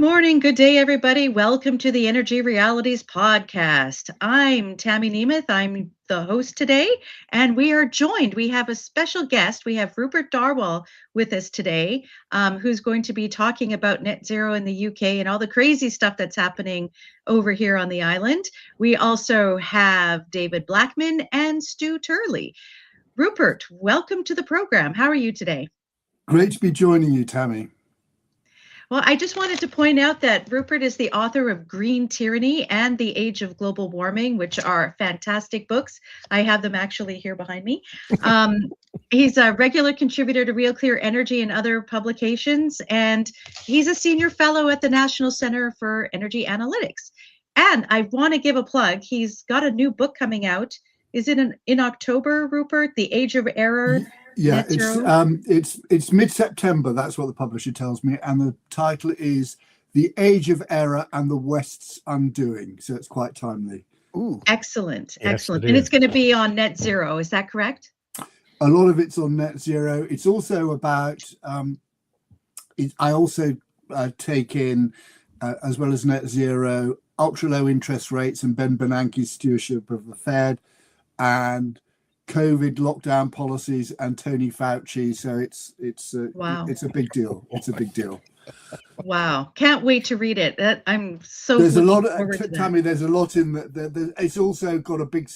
morning, good day, everybody. Welcome to the Energy Realities podcast. I'm Tammy Nemeth. I'm the host today, and we are joined. We have a special guest. We have Rupert Darwall with us today, who's going to be talking about net zero in the UK and all the crazy stuff that's happening over here on the island. We also have David Blackman and Stu Turley. Rupert, welcome to the program. How are you today? Great to be joining you, Tammy. Well, I just wanted to point out that Rupert is the author of Green Tyranny and The Age of Global Warming, which are fantastic books. I have them actually here behind me. He's a regular contributor to Real Clear Energy and other publications, and he's a senior fellow at the National Center for Energy Analytics. And I want to give a plug. He's got a new book coming out. Is it in October, Rupert? The Age of Error? Yeah, it's mid-September. That's what the publisher tells me, and the title is "The Age of Error and the West's Undoing." So it's quite timely. Ooh, excellent, yes, excellent. And it's going to be on net zero. Is that correct? A lot of it's on net zero. It's also about. I also take in, as well as net zero, ultra low interest rates and Ben Bernanke's stewardship of the Fed, and COVID lockdown policies and Tony Fauci. So wow. It's a big deal. It's a big deal. Wow. Can't wait to read it. I'm so there's a lot Tammy, there's a lot in that. It's also got a big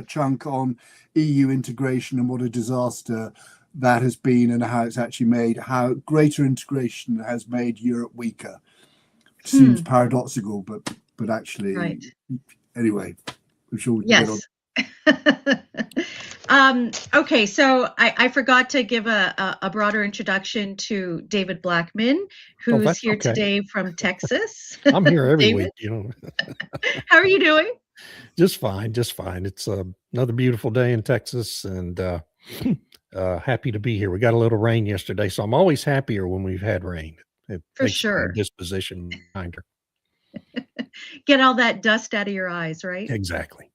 chunk on EU integration and what a disaster that has been, and how it's actually made, how greater integration has made Europe weaker. It seems paradoxical, but actually, right. Anyway, I'm sure we can yes. get on. Okay, so I forgot to give a broader introduction to David Blackman, who's here today from Texas. I'm here every week, How are you doing? Just fine. It's another beautiful day in Texas, and happy to be here. We got a little rain yesterday, so I'm always happier when we've had rain. It For sure. Disposition kinder. Get all that dust out of your eyes, right? Exactly.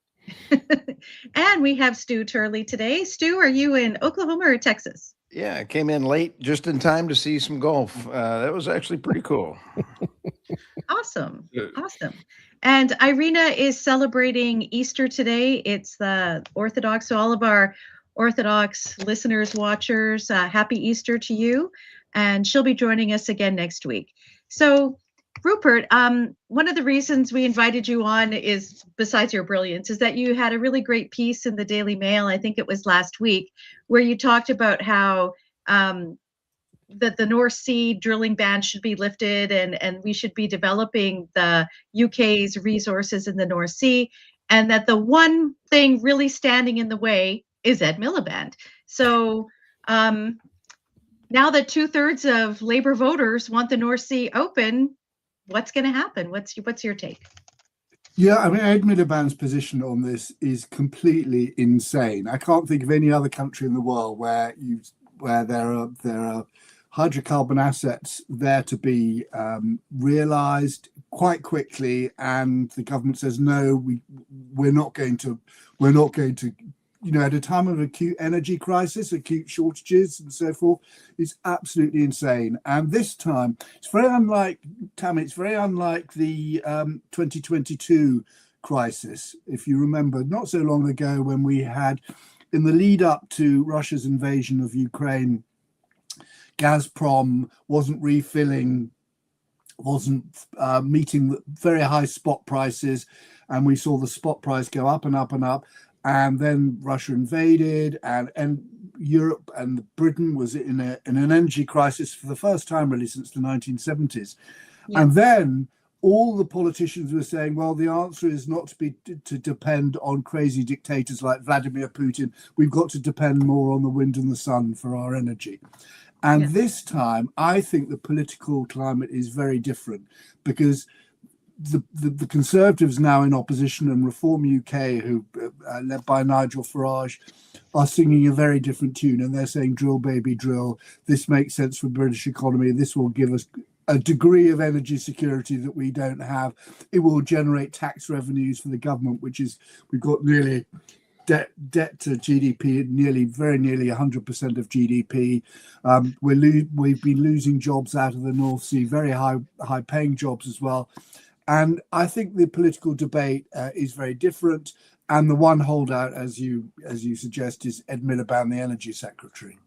And we have Stu Turley today. Stu, are you in Oklahoma or Texas? Yeah, I came in late just in time to see some golf. That was actually pretty cool. Awesome. And Irina is celebrating Easter today. It's the Orthodox, so all of our Orthodox listeners, watchers, happy Easter to you. And she'll be joining us again next week. So Rupert, one of the reasons we invited you on is, besides your brilliance, is that you had a really great piece in the Daily Mail, I think it was last week, where you talked about how that the North Sea drilling ban should be lifted, and we should be developing the UK's resources in the North Sea, and that the one thing really standing in the way is Ed Miliband. So now that 2/3 of Labour voters want the North Sea open, what's going to happen? What's your take? Yeah, I mean, Ed Miliband's position on this is completely insane. I can't think of any other country in the world where there are hydrocarbon assets there to be realised quite quickly, and the government says no, we're not going to. At a time of acute energy crisis, acute shortages and so forth, is absolutely insane. And this time, it's very unlike, Tammy, it's very unlike the 2022 crisis. If you remember, not so long ago when we had, in the lead up to Russia's invasion of Ukraine, Gazprom wasn't refilling, wasn't meeting very high spot prices, and we saw the spot price go up and up and up. And then Russia invaded, and Europe and Britain was in an energy crisis for the first time really since the 1970s. Yeah. And then all the politicians were saying, well, the answer is not to depend on crazy dictators like Vladimir Putin. We've got to depend more on the wind and the sun for our energy. And this time, I think the political climate is very different, because the Conservatives now in opposition and Reform UK, who led by Nigel Farage, are singing a very different tune, and they're saying drill baby drill, this makes sense for the British economy, this will give us a degree of energy security that we don't have, it will generate tax revenues for the government, which is, we've got nearly debt to GDP very nearly 100% of GDP. We've been losing jobs out of the North Sea, very high paying jobs as well. And I think the political debate is very different. And the one holdout, as you suggest, is Ed Miliband, the Energy Secretary.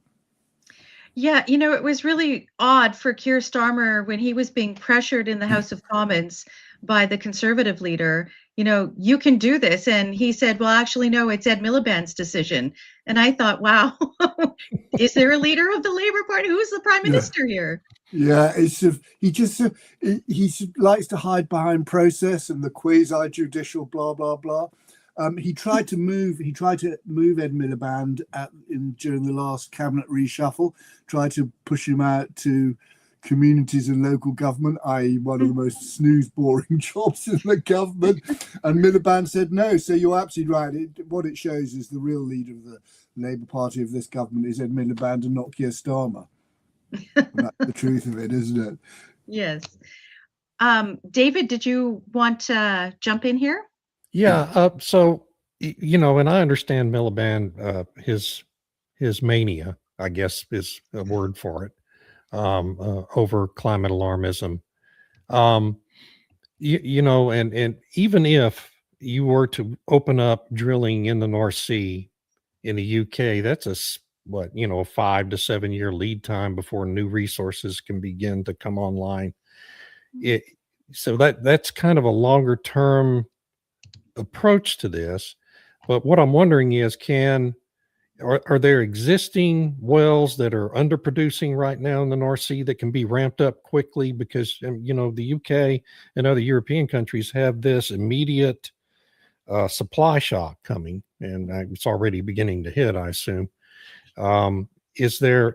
Yeah, it was really odd for Keir Starmer when he was being pressured in the House of Commons by the Conservative leader, you can do this. And he said, well, actually, no, it's Ed Miliband's decision. And I thought, wow, is there a leader of the Labour Party? Who's the Prime Minister here? Yeah, he likes to hide behind process and the quasi-judicial blah, blah, blah. He tried to move Ed Miliband during the last cabinet reshuffle, tried to push him out to communities and local government, i.e. one of the most snooze boring jobs in the government. And Miliband said no. So you're absolutely right. What it shows is the real leader of the Labour Party of this government is Ed Miliband and not Keir Starmer. That's the truth of it, isn't it? Yes. David, did you want to jump in here? Yeah. So, and I understand Miliband, his mania, I guess is a word for it, over climate alarmism. And even if you were to open up drilling in the North Sea in the UK, that's a 5 to 7 year lead time before new resources can begin to come online. So that's kind of a longer term approach to this. But what I'm wondering is, are there existing wells that are underproducing right now in the North Sea that can be ramped up quickly? Because, the UK and other European countries have this immediate supply shock coming, and it's already beginning to hit, I assume. Is there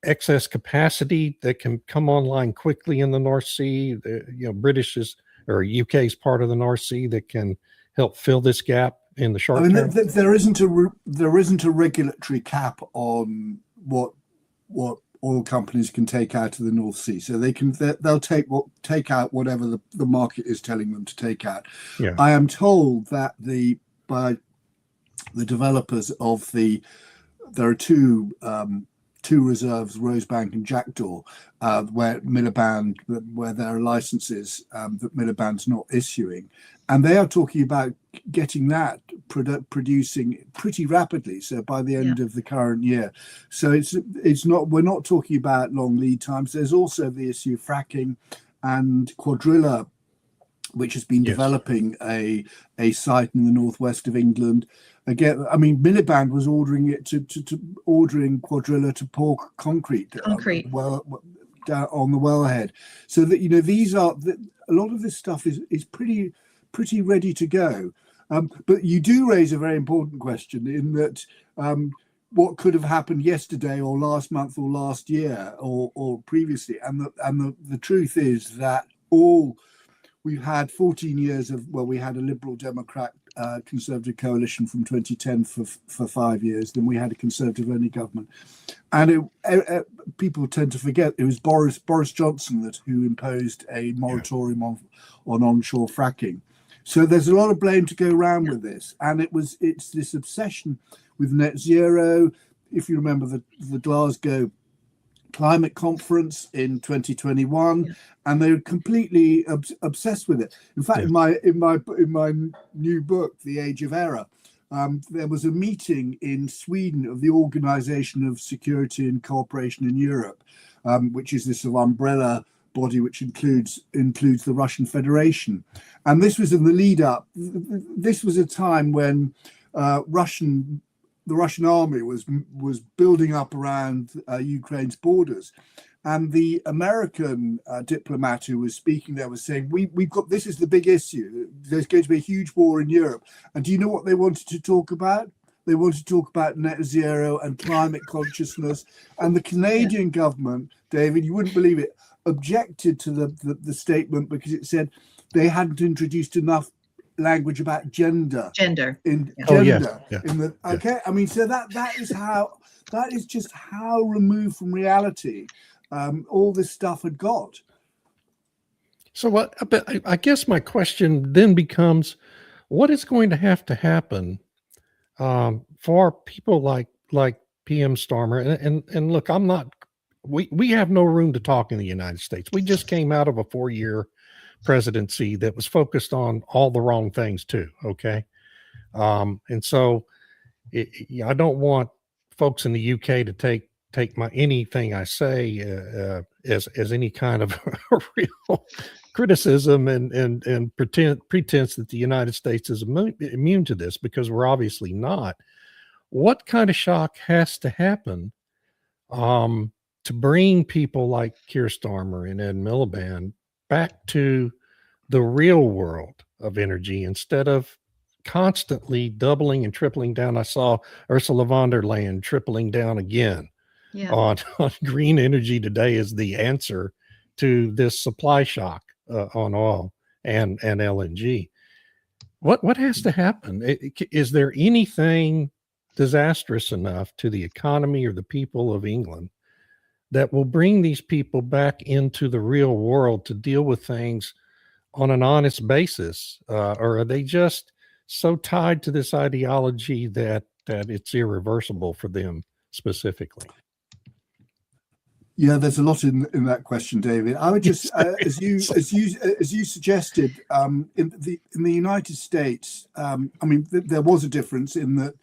excess capacity that can come online quickly in the North Sea? British's or UK's part of the North Sea that can help fill this gap in the short term? There isn't a regulatory cap on what oil companies can take out of the North Sea, so they'll take out whatever the market is telling them to take out. Yeah. I am told that by the developers of there are two reserves, Rosebank and Jackdaw, where there are licenses that Miliband's not issuing, and they are talking about getting that producing pretty rapidly. So by the end of the current year, so we're not talking about long lead times. There's also the issue of fracking and Quadrilla, which has been developing a site in the northwest of England. Again, I mean, Miliband was ordering Quadrilla to pour concrete. On the wellhead, so that a lot of this stuff is pretty ready to go. But you do raise a very important question in that what could have happened yesterday or last month or last year or previously, and the truth is that we've had 14 years we had a Liberal Democrat Conservative coalition from 2010 for 5 years. Then we had a Conservative only government, and people tend to forget it was Boris Johnson who imposed a moratorium on onshore fracking. So there's a lot of blame to go around with this, and it's this obsession with net zero. If you remember the Glasgow climate conference in 2021, and they're completely obsessed with it. In fact, in my new book, The Age of Error, there was a meeting in Sweden of the Organization of Security and Cooperation in Europe, which is this sort of umbrella body which includes the Russian Federation, and this was in the lead up. This was a time when the Russian army was building up around Ukraine's borders, and the American diplomat who was speaking there was saying, this is the big issue. There's going to be a huge war in Europe. And do you know what they wanted to talk about? They wanted to talk about net zero and climate consciousness. And the Canadian government, David, you wouldn't believe it, objected to the statement because it said they hadn't introduced enough language about gender. Okay. I mean, so that is just how removed from reality all this stuff had got. So I guess my question then becomes, what is going to have to happen for people like PM Starmer, and look, I'm not. We have no room to talk in the United States. We just came out of a 4-year presidency that was focused on all the wrong things too. Okay, and so I don't want folks in the UK to take my anything I say as any kind of real criticism and pretense that the United States is immune to this, because we're obviously not. What kind of shock has to happen to bring people like Keir Starmer and Ed Miliband back to the real world of energy instead of constantly doubling and tripling down? I saw Ursula von der Leyen tripling down again on green energy today as the answer to this supply shock on oil and LNG. What has to happen? Is there anything disastrous enough to the economy or the people of England that will bring these people back into the real world to deal with things on an honest basis? Or are they just so tied to this ideology that it's irreversible for them specifically? Yeah, there's a lot in that question, David. I would just, as you suggested, in the United States, I mean, there was a difference in that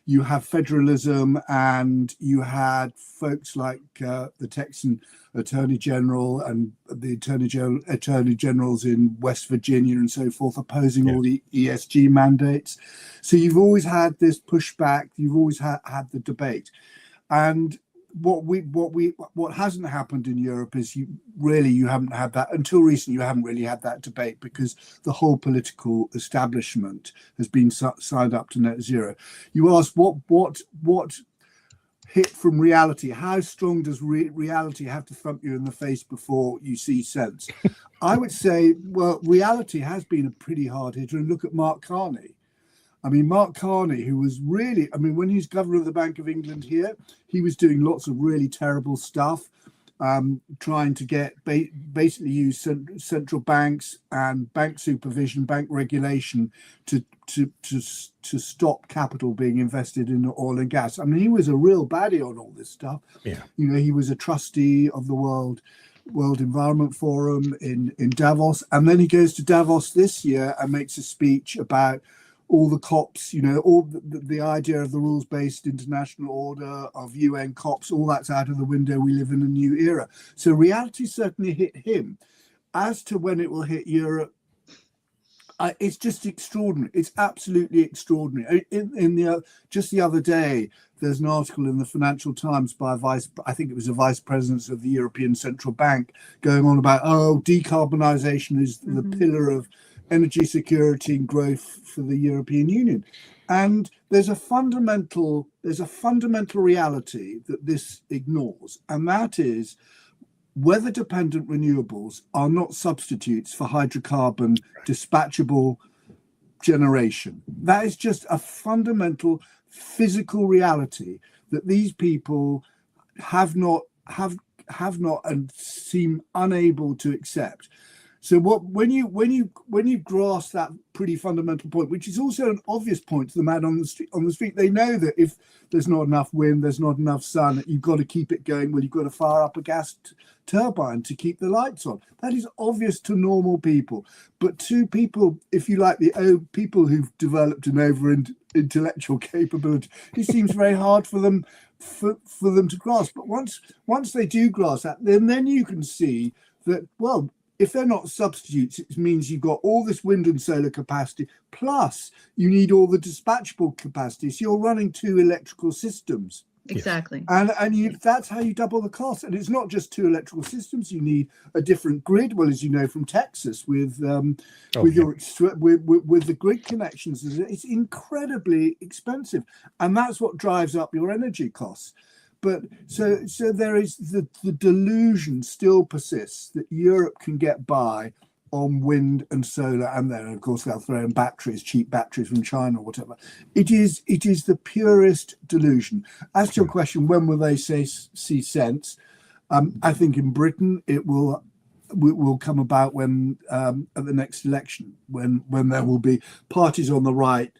you have federalism, and you had folks like the Texan Attorney General and the Attorney Generals in West Virginia and so forth opposing all the ESG mandates. So you've always had this pushback. You've always had the debate, and what hasn't happened in Europe is you haven't had that until recently. You haven't really had that debate because the whole political establishment has been signed up to net zero. You ask what hit from reality? How strong does reality have to thump you in the face before you see sense? I would say, well, reality has been a pretty hard hitter. And look at Mark Carney. I mean, Mark Carney, who was really, I mean, when he was governor of the Bank of England here, he was doing lots of really terrible stuff, trying to basically use central banks and bank supervision, bank regulation to stop capital being invested in oil and gas. I mean, he was a real baddie on all this stuff. Yeah. You know, he was a trustee of the World Environment Forum in Davos. And then he goes to Davos this year and makes a speech about all the COPs, you know, all the idea of the rules-based international order, of UN COPs, all that's out of the window. We live in a new era. So reality certainly hit him. As to when it will hit Europe, it's just extraordinary. It's absolutely extraordinary. Just the other day, there's an article in the Financial Times by I think it was a vice president of the European Central Bank, going on about, decarbonisation is the pillar of energy security and growth for the European Union. And there's a fundamental reality that this ignores, and that is weather-dependent renewables are not substitutes for hydrocarbon dispatchable generation. That is just a fundamental physical reality that these people have not and seem unable to accept. So when you grasp that pretty fundamental point, which is also an obvious point to the man on the street, they know that if there's not enough wind, there's not enough sun, you've got to keep it going. Well, you've got to fire up a gas turbine to keep the lights on. That is obvious to normal people, but to people, if you like, the people who've developed an intellectual capability, it seems very hard for them to grasp. But once they do grasp that, then you can see that, well, if they're not substitutes, it means you've got all this wind and solar capacity, plus you need all the dispatchable capacity. So you're running two electrical systems. Exactly. And that's how you double the cost. And it's not just two electrical systems. You need a different grid. Well, as you know from Texas, with the grid connections, it's incredibly expensive, and that's what drives up your energy costs. But so there is the delusion still persists that Europe can get by on wind and solar, and then of course they'll throw in batteries, cheap batteries from China or whatever. It is the purest delusion. As to your question, when will they see sense? I think in Britain it will come about when at the next election, when there will be parties on the right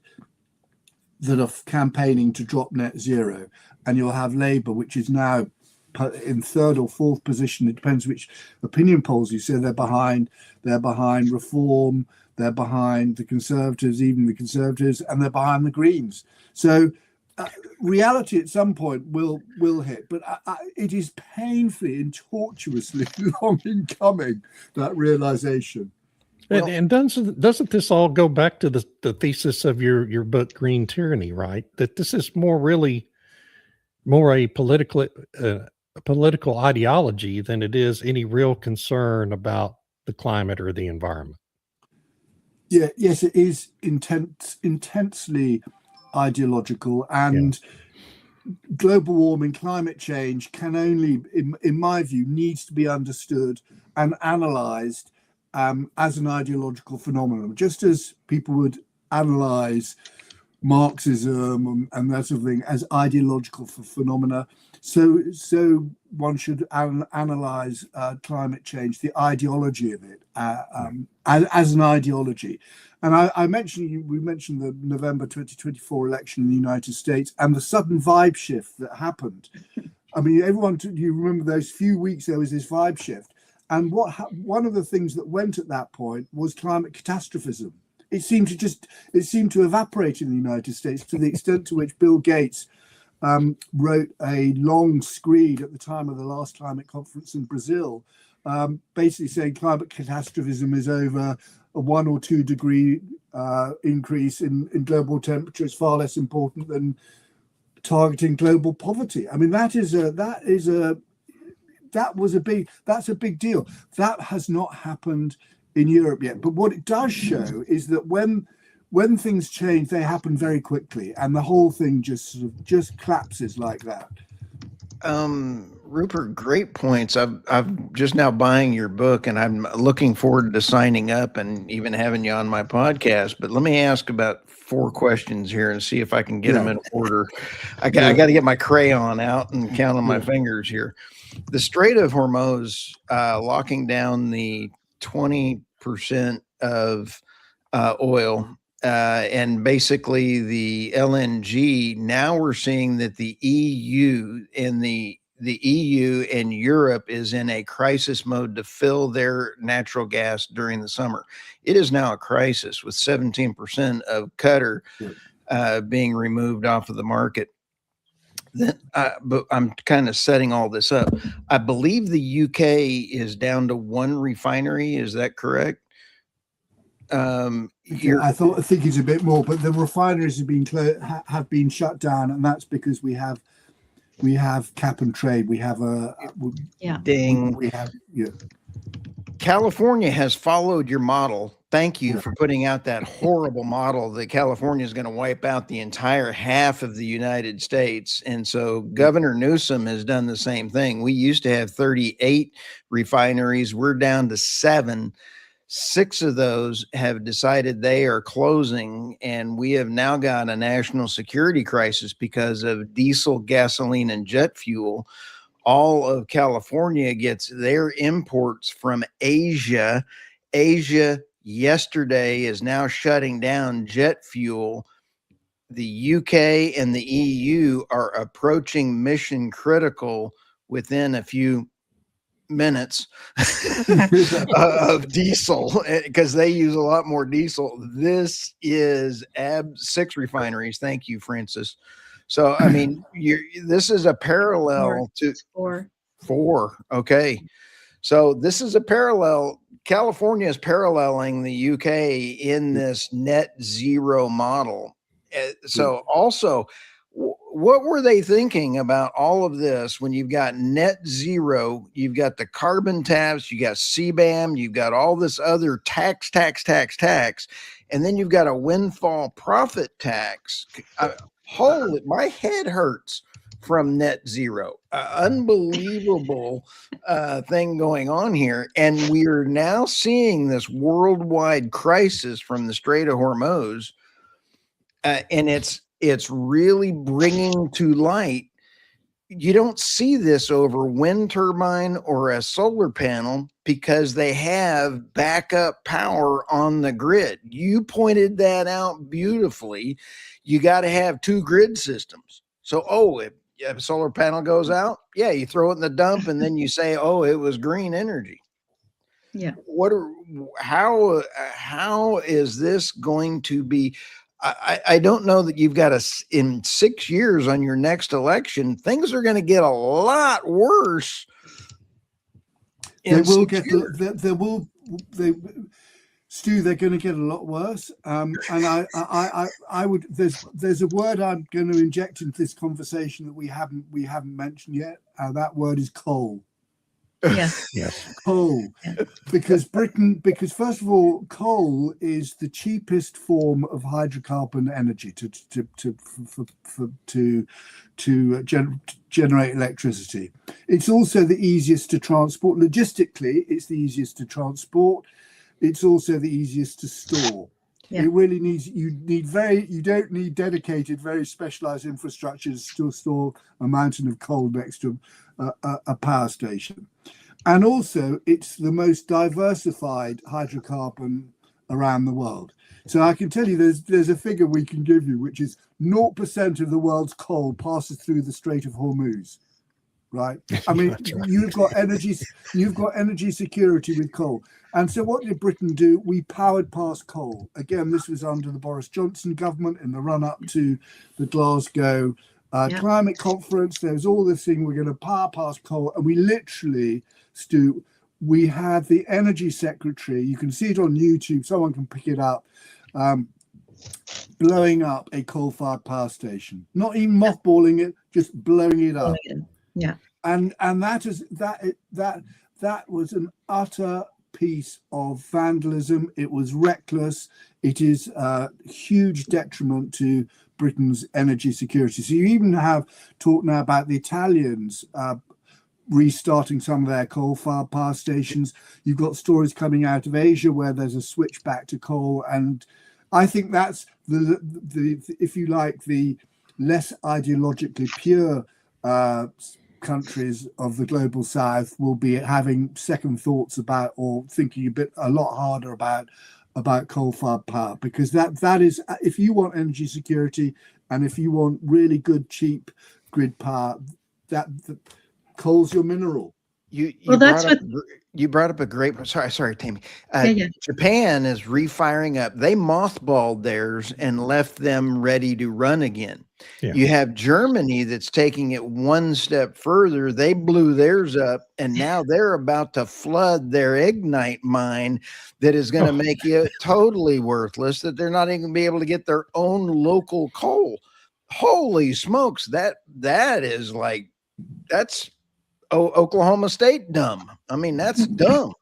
that are campaigning to drop net zero, and you'll have Labour, which is now in third or fourth position. It depends which opinion polls you say. They're behind Reform, they're behind the Conservatives, even the Conservatives, and they're behind the Greens. So reality at some point will hit, but it is painfully and tortuously long in coming, that realization. Well, and doesn't this all go back to the thesis of your book, Green Tyranny, right? That this is more a political ideology than it is any real concern about the climate or the environment. Yeah, yes, it is intensely ideological, and global warming, climate change can only, in my view, needs to be understood and analysed as an ideological phenomenon, just as people would analyse Marxism and that sort of thing as ideological phenomena. So one should analyse climate change, the ideology of it, as an ideology. And we mentioned the November 2024 election in the United States and the sudden vibe shift that happened. I mean, you remember those few weeks there was this vibe shift. And one of the things that went at that point was climate catastrophism. It seemed to evaporate in the United States, to the extent to which Bill Gates wrote a long screed at the time of the last climate conference in Brazil, basically saying climate catastrophism is over. A 1 or 2 degree increase in global temperature is far less important than targeting global poverty. I mean, that's a big deal. That has not happened in Europe yet. But what it does show is that when things change, they happen very quickly, and the whole thing just collapses like that. Rupert, great points. I'm just now buying your book, and I'm looking forward to signing up and even having you on my podcast. But let me ask about 4 questions here and see if I can get them in order. I got to get my crayon out and count on my fingers here. The Strait of Hormuz locking down the 20% of oil and basically the LNG. Now we're seeing that the EU and Europe is in a crisis mode to fill their natural gas during the summer. It is now a crisis with 17% of Qatar being removed off of the market. Then, but I'm kind of setting all this up. I believe the UK is down to 1 refinery. Is that correct? I think it's a bit more, but the refineries have been shut down, and that's because we have cap and trade. We have California has followed your model. Thank you for putting out that horrible model that California is going to wipe out the entire half of the United States. And so Governor Newsom has done the same thing. We used to have 38 refineries. We're down to 7. 6 of those have decided they are closing, and we have now got a national security crisis because of diesel, gasoline, and jet fuel. All of California gets their imports from Asia. Asia yesterday is now shutting down jet fuel. The UK and the EU are approaching mission critical within a few minutes of diesel, because they use a lot more diesel. This is 6 refineries. Thank you, Francis. So, I mean, this is a parallel to 4. Okay. So this is a parallel. California is paralleling the UK in this net zero model. So also, what were they thinking about all of this when you've got net zero, you've got the carbon tax, you got CBAM, you've got all this other tax, and then you've got a windfall profit tax. Holy, my head hurts from net zero. Unbelievable thing going on here. And we are now seeing this worldwide crisis from the Strait of Hormuz. And it's really bringing to light, you don't see this over wind turbine or a solar panel because they have backup power on the grid. You pointed that out beautifully. You got to have two grid systems. So, if a solar panel goes out, yeah, you throw it in the dump and then you say, it was green energy. Yeah. How is this going to be? I don't know that you've got in 6 years on your next election, things are going to get a lot worse. Stu, they're going to get a lot worse. And I would, there's a word I'm going to inject into this conversation that we haven't mentioned yet. That word is coal. Yes. Yes. Coal. Yeah. Because first of all, coal is the cheapest form of hydrocarbon energy to generate electricity. It's also the easiest to transport. Logistically, it's the easiest to transport. It's also the easiest to store. Yeah. It really you don't need dedicated, very specialized infrastructure to store a mountain of coal next to a power station. And also, it's the most diversified hydrocarbon around the world. So I can tell you there's a figure we can give you, which is 0% of the world's coal passes through the Strait of Hormuz. Right? I mean, right. You've got energy security with coal. And so what did Britain do? We powered past coal. Again, this was under the Boris Johnson government in the run-up to the Glasgow climate conference. There was all this thing, we're going to power past coal. And we literally, Stu, we had the energy secretary, you can see it on YouTube, someone can pick it up, blowing up a coal-fired power station. Not even mothballing it, just blowing it up. Yeah. And that was an utter piece of vandalism. It was reckless. It is a huge detriment to Britain's energy security. So you even have talk now about the Italians restarting some of their coal-fired power stations. You've got stories coming out of Asia where there's a switch back to coal, and I think that's the if you like, the less ideologically pure countries of the global south will be having second thoughts about, or thinking a lot harder about coal-fired power, because that is, if you want energy security and if you want really good cheap grid power, that coal's your mineral. You brought up a great. Sorry, Tammy. Japan is refiring up. They mothballed theirs and left them ready to run again. Yeah. You have Germany that's taking it one step further. They blew theirs up, and now they're about to flood their Ignite mine that is going to make it totally worthless, that they're not even going to be able to get their own local coal. Holy smokes. That is like, that's Oklahoma State dumb. I mean, that's dumb.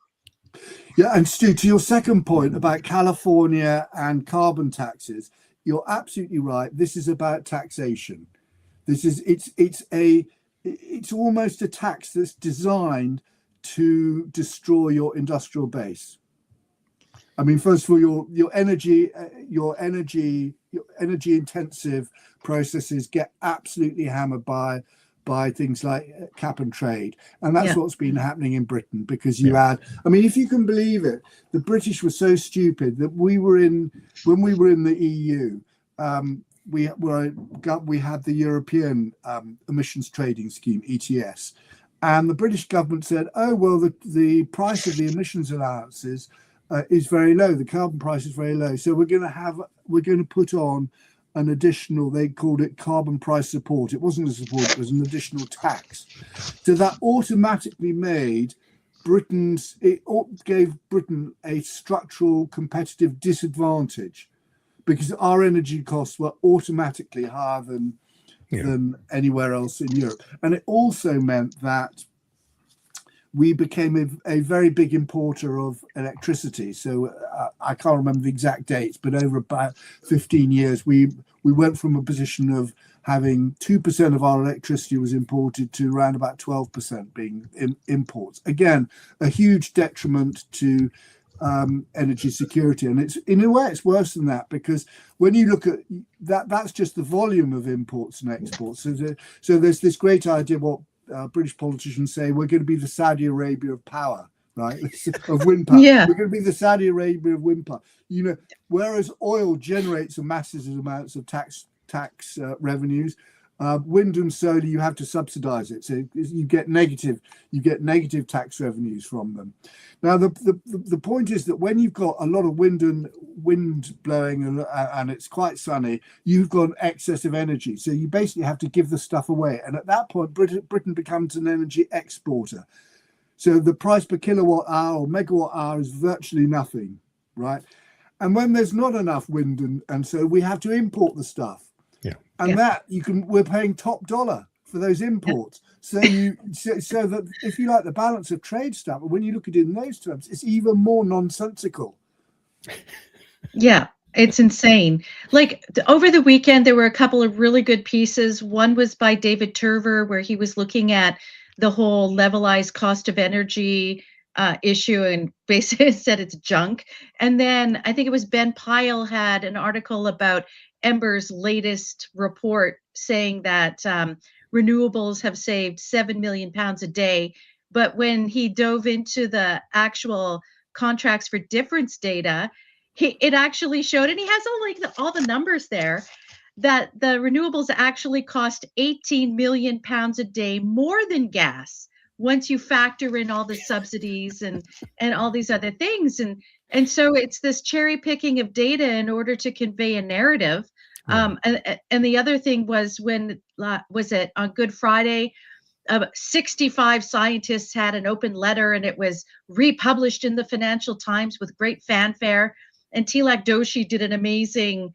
Yeah, and Stu, to your second point about California and carbon taxes, you're absolutely right. This is about taxation. It's almost a tax that's designed to destroy your industrial base. I mean, first of all, your energy intensive processes get absolutely hammered by things like cap and trade, and that's what's been happening in Britain, because you had, I mean, if you can believe it, the British were so stupid that when we were in the EU, we had the European emissions trading scheme, ETS, and the British government said, oh well, the price of the emissions allowances is very low, the carbon price is very low, so we're going to put on an additional, they called it carbon price support. It wasn't a support, it was an additional tax. So that automatically gave Britain a structural competitive disadvantage, because our energy costs were automatically higher than anywhere else in Europe. And it also meant that we became a very big importer of electricity. So I can't remember the exact dates, but over about 15 years, we went from a position of having 2% of our electricity was imported to around about 12% being imports. Again, a huge detriment to energy security. And it's, in a way, it's worse than that, because when you look at that, that's just the volume of imports and exports. So there's this great idea, what British politicians say, we're going to be the Saudi Arabia of power, right? Of wind power. Yeah. We're going to be the Saudi Arabia of wind power. You know, whereas oil generates massive amounts of tax revenues, wind and solar, you have to subsidize it, so you get negative tax revenues from them. Now the point is that when you've got a lot of wind blowing and it's quite sunny, you've got excess of energy, so you basically have to give the stuff away, and at that point Britain becomes an energy exporter. So the price per kilowatt hour or megawatt hour is virtually nothing, right? And when there's not enough wind and so we have to import the stuff. And that we're paying top dollar for those imports. So that, if you like, the balance of trade stuff, when you look at it in those terms, it's even more nonsensical. Yeah, it's insane. Like over the weekend, there were a couple of really good pieces. One was by David Turver, where he was looking at the whole levelized cost of energy issue and basically said it's junk. And then I think it was Ben Pyle had an article about Ember's latest report saying that renewables have saved 7 million pounds a day. But when he dove into the actual contracts for difference data, it actually showed, and he has all the numbers there, that the renewables actually cost 18 million pounds a day more than gas once you factor in all the subsidies and all these other things. And so it's this cherry picking of data in order to convey a narrative. And the other thing was was it on Good Friday, 65 scientists had an open letter and it was republished in the Financial Times with great fanfare. And Tilak Doshi did an amazing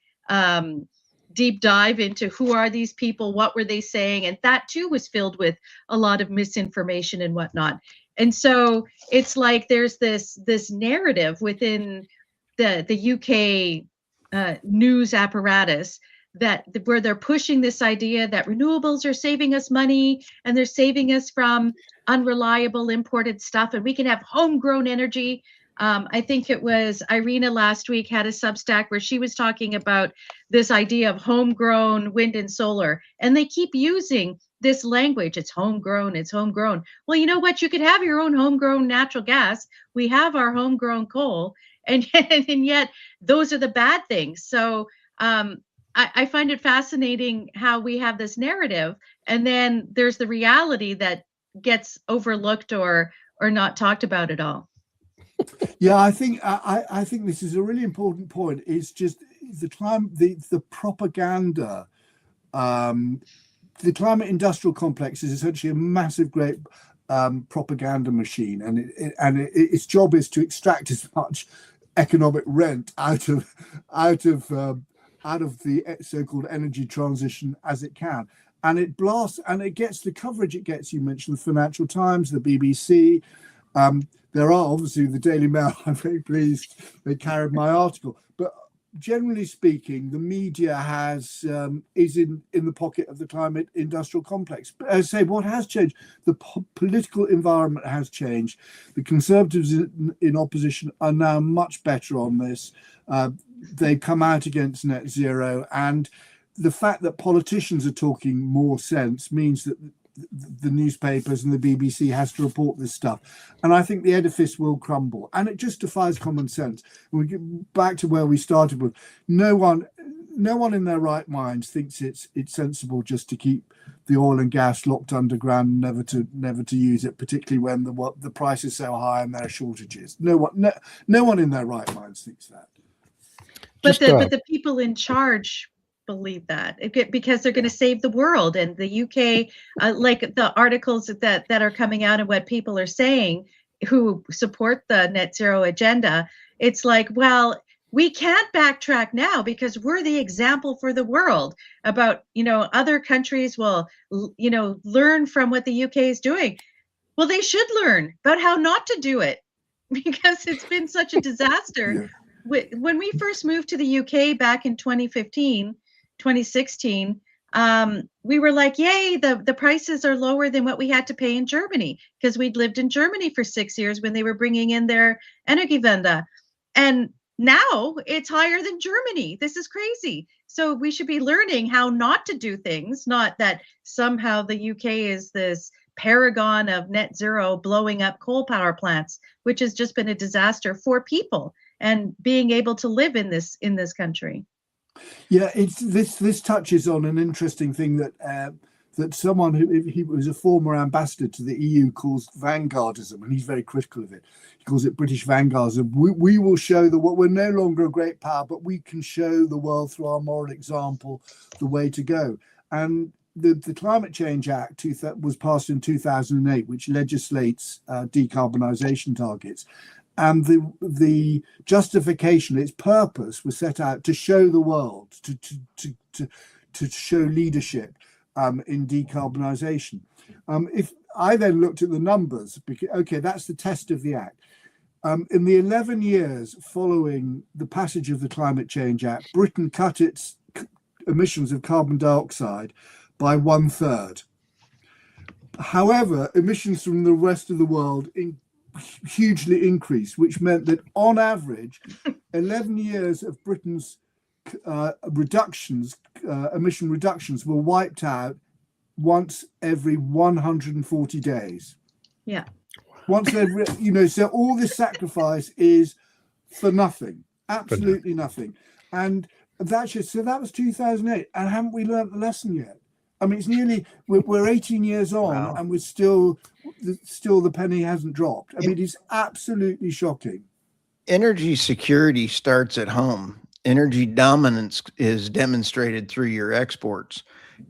deep dive into who are these people, what were they saying, and that too was filled with a lot of misinformation and whatnot. And so it's like there's this narrative within the UK news apparatus where they're pushing this idea that renewables are saving us money and they're saving us from unreliable imported stuff, and we can have homegrown energy. I think it was Irina last week had a Substack where she was talking about this idea of homegrown wind and solar, and they keep using this language. It's homegrown, it's homegrown. Well, you know what? You could have your own homegrown natural gas. We have our homegrown coal, and yet those are the bad things. So I find it fascinating how we have this narrative, and then there's the reality that gets overlooked or not talked about at all. Yeah, I think this is a really important point. It's just the propaganda. The climate industrial complex is essentially a massive, great propaganda machine, and its job is to extract as much economic rent out of the so-called energy transition as it can. And it blasts and it gets the coverage it gets. You mentioned the Financial Times, the BBC. There are obviously the Daily Mail. I'm very pleased they carried my article. But generally speaking, the media is in the pocket of the climate industrial complex. But as I say, what has changed? The political environment has changed. The Conservatives in opposition are now much better on this. They come out against net zero, and the fact that politicians are talking more sense means that the newspapers and the BBC has to report this stuff, and I think the edifice will crumble, and it just defies common sense. And we get back to where we started with. No one in their right minds thinks it's sensible just to keep the oil and gas locked underground, never to use it, particularly when the price is so high and there are shortages. No one in their right minds thinks that. But the people in charge believe that because they're going to save the world. And the UK, like the articles that are coming out and what people are saying who support the net zero agenda, it's like, well, we can't backtrack now because we're the example for the world about, other countries will, learn from what the UK is doing. Well, they should learn about how not to do it because it's been such a disaster. Yeah. When we first moved to the UK back in 2016, we were like, yay, the prices are lower than what we had to pay in Germany, because we'd lived in Germany for 6 years when they were bringing in their Energiewende. And now it's higher than Germany. This is crazy. So we should be learning how not to do things, not that somehow the UK is this paragon of net zero blowing up coal power plants, which has just been a disaster for people and being able to live in this country. Yeah, it's this touches on an interesting thing that that someone he was a former ambassador to the EU calls vanguardism, and he's very critical of it. He calls it British vanguardism. We will show the world we're no longer a great power, but we can show the world through our moral example the way to go. And the Climate Change Act was passed in 2008, which legislates decarbonisation targets. And the justification, its purpose, was set out to show the world, to show leadership in decarbonisation. If I then looked at the numbers, okay, that's the test of the act. In the 11 years following the passage of the Climate Change Act, Britain cut its emissions of carbon dioxide by 1/3. However, emissions from the rest of the world hugely increased, which meant that on average 11 years of Britain's emission reductions were wiped out once every 140 days. Yeah. Once every, so all this sacrifice is for nothing, absolutely nothing. And that was 2008, and haven't we learned the lesson yet? I mean, it's we're 18 years on. Wow. And we're still the penny hasn't dropped. I mean, it's absolutely shocking. Energy security starts at home. Energy dominance is demonstrated through your exports.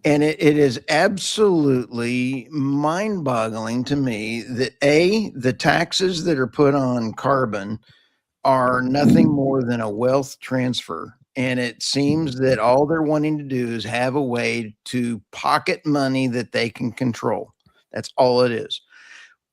And it is absolutely mind-boggling to me that the taxes that are put on carbon are nothing more than a wealth transfer. And it seems that all they're wanting to do is have a way to pocket money that they can control. That's all it is.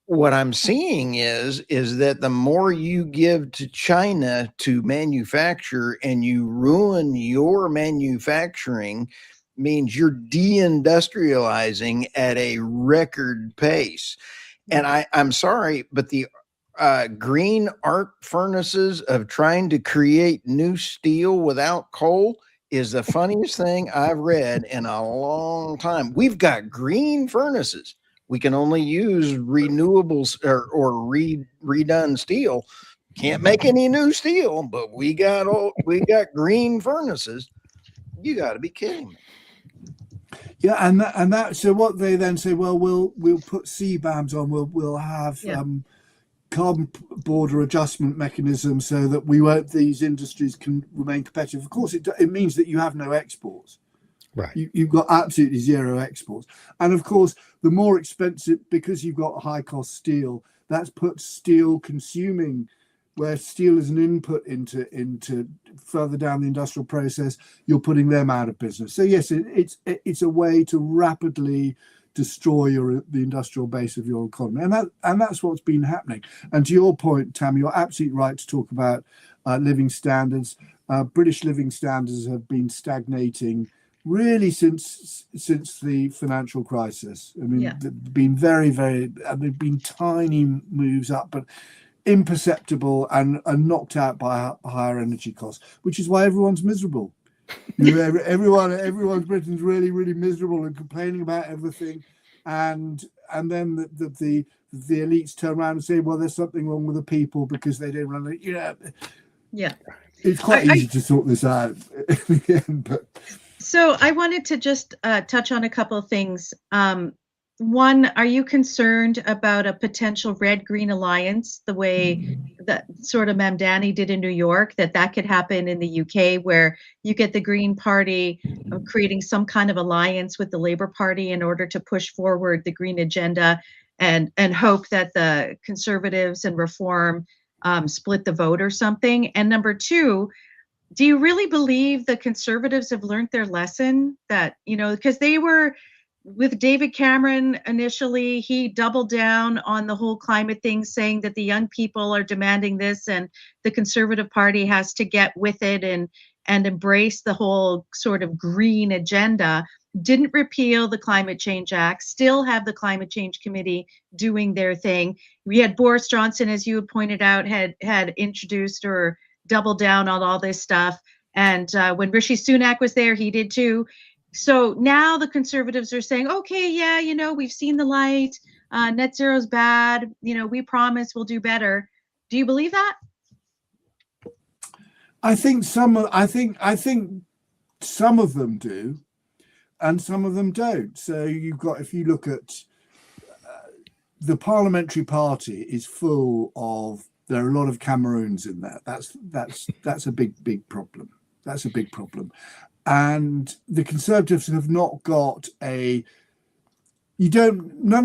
What I'm seeing is that the more you give to China to manufacture and you ruin your manufacturing, means you're deindustrializing at a record pace. And I'm sorry, but the green arc furnaces of trying to create new steel without coal is the funniest thing I've read in a long time. We've got green furnaces. We can only use renewables or redone steel. Can't make any new steel, but we got green furnaces. You got to be kidding me. Yeah, and that so what they then say, well, we'll put CBAMs on. We'll have carbon border adjustment mechanisms so that these industries can remain competitive. Of course, it means that you have no exports. Right. You've got absolutely zero exports. And of course, the more expensive, because you've got high cost steel, that's put steel consuming, where steel is an input into further down the industrial process, you're putting them out of business. So yes, it's a way to rapidly destroy the industrial base of your economy, and that's what's been happening. And to your point, Tam, you're absolutely right to talk about living standards. British living standards have been stagnating really since the financial crisis. I mean, they've been they've been tiny moves up, but imperceptible and knocked out by higher energy costs, which is why everyone's miserable. Everyone's Britain's really, really miserable and complaining about everything, and then the elites turn around and say, well, there's something wrong with the people because they don't run it. It's quite easy to sort this out in the end, but. So I wanted to just touch on a couple of things. One, are you concerned about a potential red-green alliance, the way that sort of Mamdani did in New York, that could happen in the UK, where you get the Green Party creating some kind of alliance with the Labour Party in order to push forward the green agenda and hope that the Conservatives and Reform split the vote or something? And number two, do you really believe the Conservatives have learned their lesson? That, because they were with David Cameron initially, he doubled down on the whole climate thing, saying that the young people are demanding this and the Conservative Party has to get with it and embrace the whole sort of green agenda. didn't repeal the Climate Change Act, still have the Climate Change Committee doing their thing. We had Boris Johnson, as you had pointed out, had introduced or doubled down on all this stuff. And when Rishi Sunak was there, he did too. So now the Conservatives are saying, okay, yeah, we've seen the light. Net zero's bad. We promise we'll do better. Do you believe that? I think some of them do, and some of them don't. So if you look at the parliamentary party is full of, there are a lot of Cameroons in there. That's a big problem. That's a big problem. And the Conservatives have not got none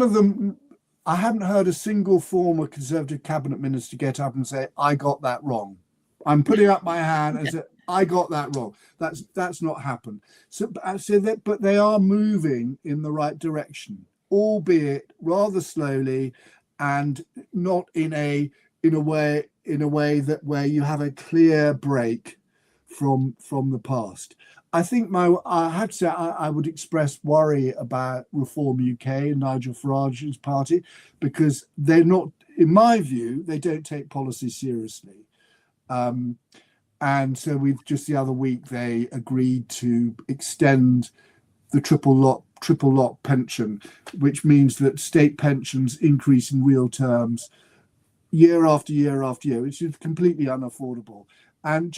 of them, I haven't heard a single former Conservative cabinet minister get up and say, I got that wrong. I'm putting up my hand and say, I got that wrong. That's not happened. But they are moving in the right direction, albeit rather slowly, and not in a way that where you have a clear break from the past. I think I have to say I would express worry about Reform UK and Nigel Farage's party, because they're not, in my view, they don't take policy seriously. And so the other week they agreed to extend the triple lot pension, which means that state pensions increase in real terms year after year after year, which is completely unaffordable, and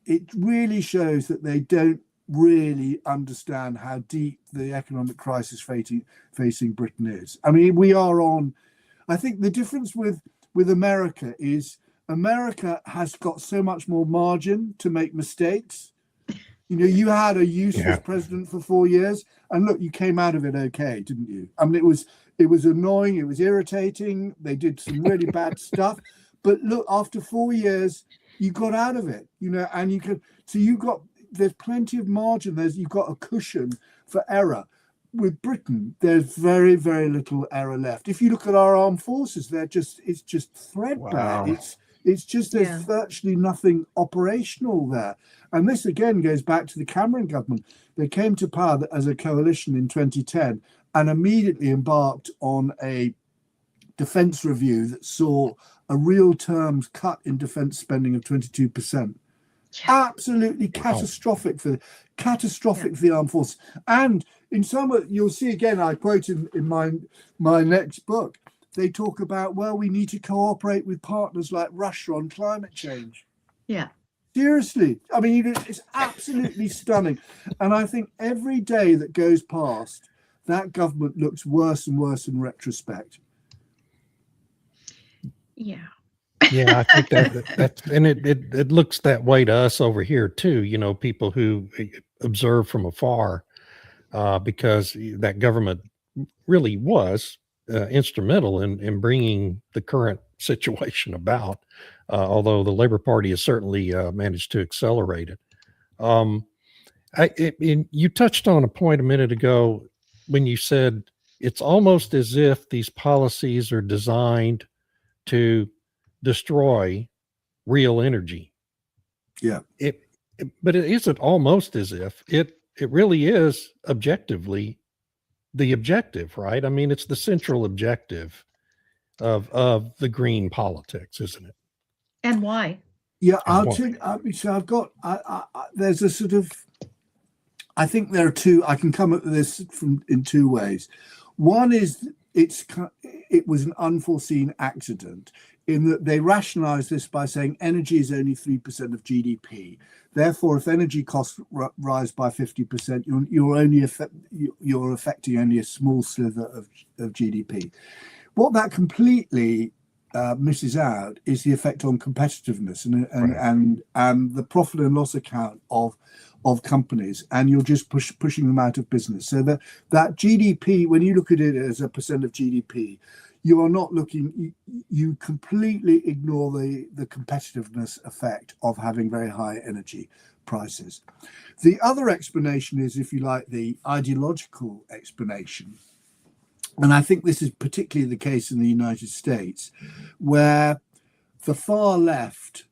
it really shows that they don't really understand how deep the economic crisis facing Britain is. I mean, I think the difference with America is America has got so much more margin to make mistakes. You had a useless president for 4 years, and look, you came out of it okay, didn't you? I mean, it was annoying, it was irritating, they did some really bad stuff, but look, after 4 years, you got out of it, and there's plenty of margin. You've got a cushion for error. With Britain, there's very, very little error left. If you look at our armed forces, it's just threadbare. Wow. It's just there's virtually nothing operational there. And this again goes back to the Cameron government. They came to power as a coalition in 2010 and immediately embarked on a defence review that saw a real terms cut in defence spending of 22%. Absolutely catastrophic for the armed forces. And in some, you'll see again, I quote in my next book, they talk about, well, we need to cooperate with partners like Russia on climate change. Yeah. Seriously. I mean, it's absolutely stunning. And I think every day that goes past, that government looks worse and worse in retrospect. Yeah. Yeah, I think that's, and it looks that way to us over here too. People who observe from afar, because that government really was instrumental in bringing the current situation about. Although the Labor Party has certainly managed to accelerate it. You touched on a point a minute ago when you said it's almost as if these policies are designed to destroy real energy. Yeah. But it isn't almost as if it really is objectively the objective, right? I mean, it's the central objective of the green politics, isn't it? And why? Yeah, so I've got, there's a sort of, I think there are two, I can come at this in two ways. One is it was an unforeseen accident, in that they rationalize this by saying energy is only 3% of GDP. Therefore, if energy costs rise by 50%, you're affecting only a small sliver of GDP. What that completely misses out is the effect on competitiveness and the profit and loss account of companies, and you're just pushing them out of business. So that GDP, when you look at it as a percent of GDP, you are not looking, you completely ignore the competitiveness effect of having very high energy prices. The other explanation is, if you like, the ideological explanation. And I think this is particularly the case in the United States, where the far left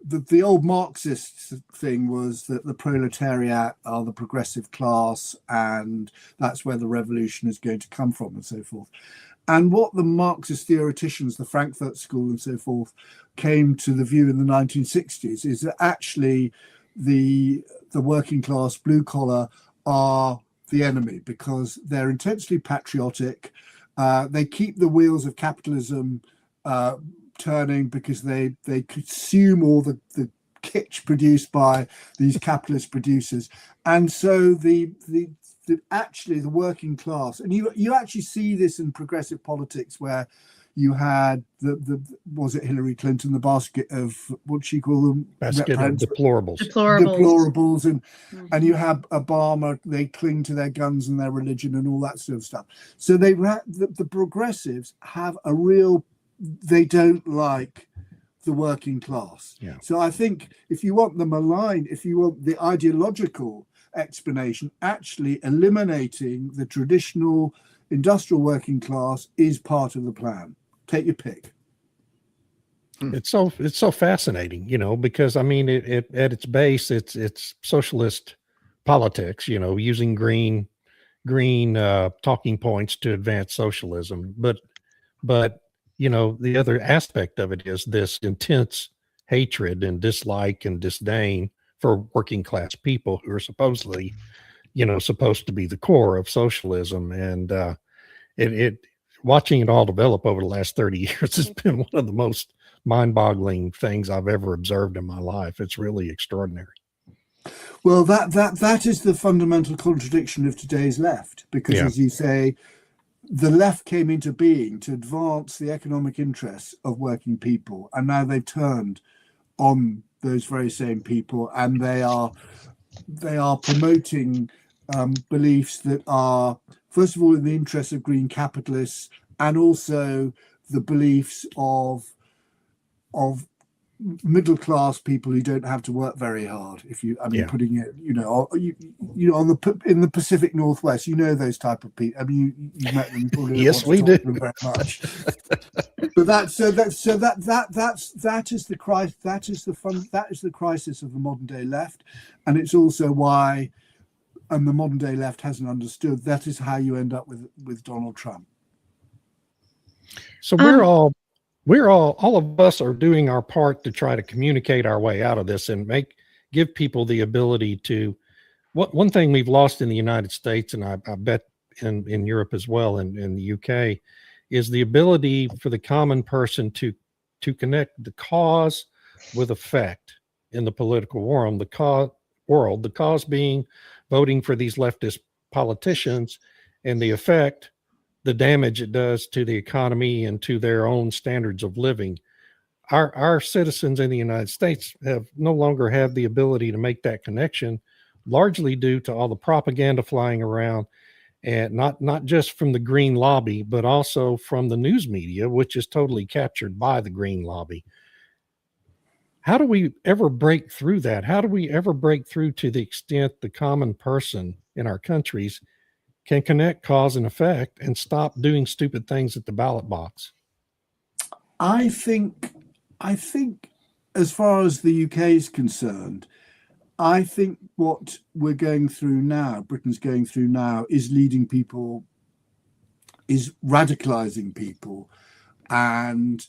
the old Marxist thing was that the proletariat are the progressive class, and that's where the revolution is going to come from, and so forth. And what the Marxist theoreticians, the Frankfurt School and so forth, came to the view in the 1960s is that actually the working class, blue collar, are the enemy because they're intensely patriotic. They keep the wheels of capitalism turning because they consume all the kitsch produced by these capitalist producers, and so actually the working class, and you actually see this in progressive politics where you had was it Hillary Clinton, the basket of what she call them, basket of deplorables, and you have Obama, they cling to their guns and their religion and all that sort of stuff. So the progressives have a real, they don't like the working class. Yeah. So I think if you want the malign, if you want the ideological explanation, actually eliminating the traditional industrial working class is part of the plan. Take your pick. It's so fascinating, because I mean, it at its base, it's socialist politics, using green talking points to advance socialism. But the other aspect of it is this intense hatred and dislike and disdain for working class people who are supposedly, supposed to be the core of socialism. And it watching it all develop over the last 30 years has been one of the most mind-boggling things I've ever observed in my life. It's really extraordinary. Well, that is the fundamental contradiction of today's left, because as you say, the left came into being to advance the economic interests of working people, and now they've turned on those very same people, and they are promoting beliefs that are, first of all, in the interests of green capitalists, and also the beliefs of middle class people who don't have to work very hard. Putting it, in the Pacific Northwest, those type of people. I mean, you met them. Yes, we do very much. But that is the crisis. That is the crisis of the modern day left, and it's also why, and the modern day left hasn't understood, that is how you end up with Donald Trump. So we're all of us are doing our part to try to communicate our way out of this and give people the ability to. One thing we've lost in the United States, and I bet in Europe as well, and in the UK, is the ability for the common person to connect the cause with effect in the political world. The cause being voting for these leftist politicians, and the effect, the damage it does to the economy and to their own standards of living. Our citizens in the United States no longer have the ability to make that connection, largely due to all the propaganda flying around, and not just from the green lobby, but also from the news media, which is totally captured by the green lobby. How do we ever break through that? How do we ever break through to the extent the common person in our countries can connect cause and effect and stop doing stupid things at the ballot box? I think as far as the UK is concerned, I think what we're going through now, Britain's going through now, is radicalizing people. And